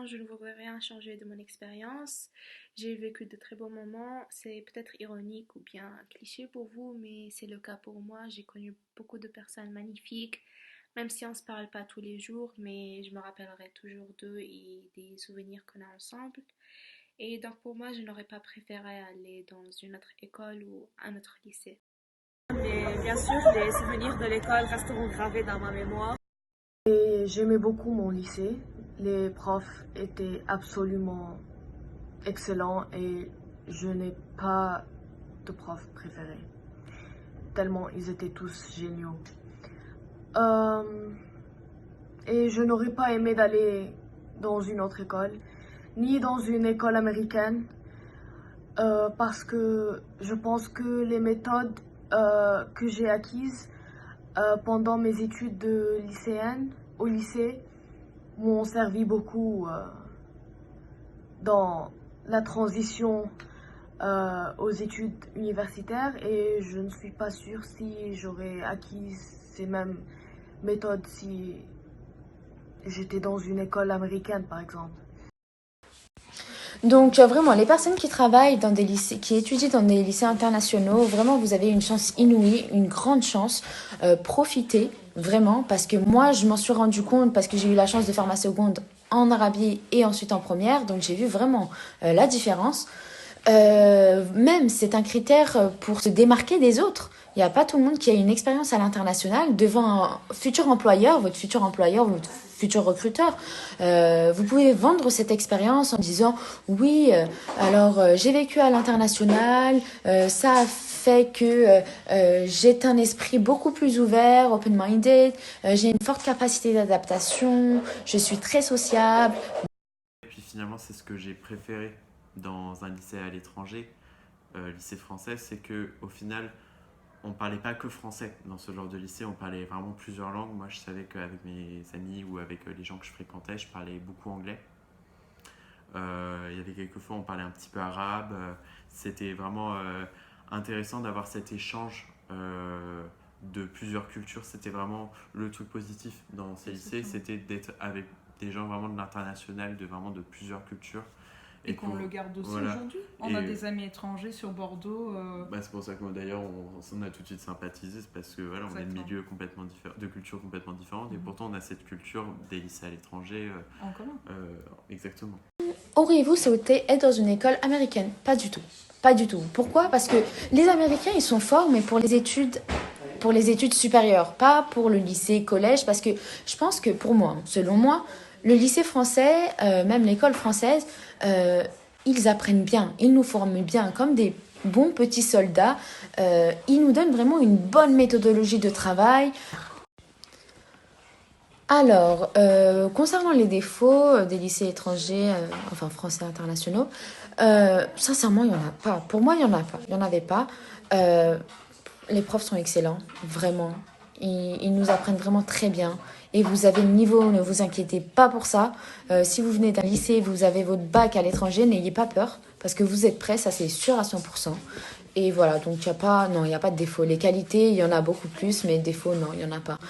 non, je ne voudrais rien changer de mon expérience. J'ai vécu de très beaux moments. C'est peut-être ironique ou bien cliché pour vous, mais c'est le cas pour moi. J'ai connu beaucoup de personnes magnifiques, même si on ne se parle pas tous les jours, mais je me rappellerai toujours d'eux et des souvenirs qu'on a ensemble. Et donc pour moi, je n'aurais pas préféré aller dans une autre école ou un autre lycée. Mais bien sûr, les souvenirs de l'école resteront gravés dans ma mémoire. Et j'aimais beaucoup mon lycée. Les profs étaient absolument excellents et je n'ai pas de prof préféré. Tellement ils étaient tous géniaux. Euh, et je n'aurais pas aimé d'aller dans une autre école, ni dans une école américaine, parce que je pense que les méthodes que j'ai acquises pendant mes études de lycéenne au lycée m'ont servi beaucoup dans la transition aux études universitaires et je ne suis pas sûre si j'aurais acquis ces mêmes méthodes si j'étais dans une école américaine par exemple. Donc vraiment, les personnes qui travaillent dans des lycées, qui étudient dans des lycées internationaux, vraiment, vous avez une chance inouïe, une grande chance. Profitez vraiment, parce que moi, je m'en suis rendu compte parce que j'ai eu la chance de faire ma seconde en Arabie et ensuite en première, donc j'ai vu vraiment la différence. Même, c'est un critère pour se démarquer des autres. Il n'y a pas tout le monde qui a une expérience à l'international devant un futur employeur, votre futur recruteur. Vous pouvez vendre cette expérience en disant oui, j'ai vécu à l'international, ça a fait que j'ai un esprit beaucoup plus ouvert, open-minded, j'ai une forte capacité d'adaptation, je suis très sociable. Et puis finalement, c'est ce que j'ai préféré dans un lycée à l'étranger, lycée français, c'est que au final, on parlait pas que français dans ce genre de lycée, on parlait vraiment plusieurs langues. Moi, je savais qu'avec mes amis ou avec les gens que je fréquentais, je parlais beaucoup anglais. Il y avait quelques fois, on parlait un petit peu arabe. C'était vraiment intéressant d'avoir cet échange de plusieurs cultures. C'était vraiment le truc positif dans ces lycées, c'était d'être avec des gens vraiment de l'international, vraiment de plusieurs cultures. Et qu'on le garde aussi voilà. aujourd'hui. On a des amis étrangers sur Bordeaux. C'est pour ça que moi, d'ailleurs, on a tout de suite sympathisé, c'est parce que voilà, on est de milieux complètement différents, de cultures complètement différentes, et pourtant on a cette culture des lycées à l'étranger. En commun. Exactement. Auriez-vous souhaité être dans une école américaine? Pas du tout. Pas du tout. Pourquoi? Parce que les Américains, ils sont forts, mais pour les études supérieures, pas pour le lycée, collège, parce que je pense que pour moi, selon moi, le lycée français, même l'école française, ils apprennent bien, ils nous forment bien comme des bons petits soldats. Ils nous donnent vraiment une bonne méthodologie de travail. Alors, concernant les défauts des lycées étrangers, enfin français internationaux, sincèrement, il n'y en a pas. Pour moi, il n'y en a pas. Il n'y en avait pas. Les profs sont excellents, vraiment. Ils nous apprennent vraiment très bien. Et vous avez le niveau, ne vous inquiétez pas pour ça. Si vous venez d'un lycée, vous avez votre bac à l'étranger, n'ayez pas peur. Parce que vous êtes prêts, ça c'est sûr à 100%. Et voilà, donc il n'y a pas de défaut. Les qualités, il y en a beaucoup plus, mais défauts, non, il n'y en a pas.